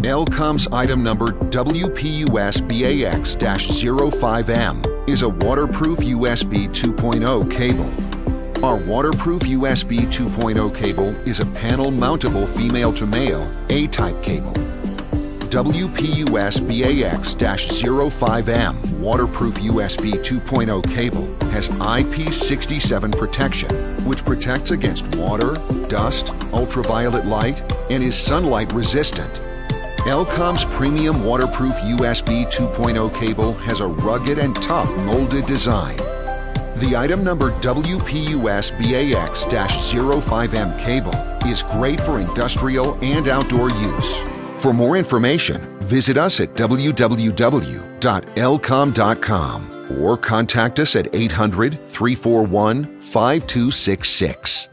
Elcom's item number WPUSBAX-05M is a waterproof USB 2.0 cable. Our waterproof USB 2.0 cable is a panel mountable female-to-male A-type cable. WPUSBAX-05M waterproof USB 2.0 cable has IP67 protection, which protects against water, dust, ultraviolet light, and is sunlight resistant. Elcom's premium waterproof USB 2.0 cable has a rugged and tough molded design. The item number WPUSBAX-05M cable is great for industrial and outdoor use. For more information, visit us at www.elcom.com or contact us at 800-341-5266.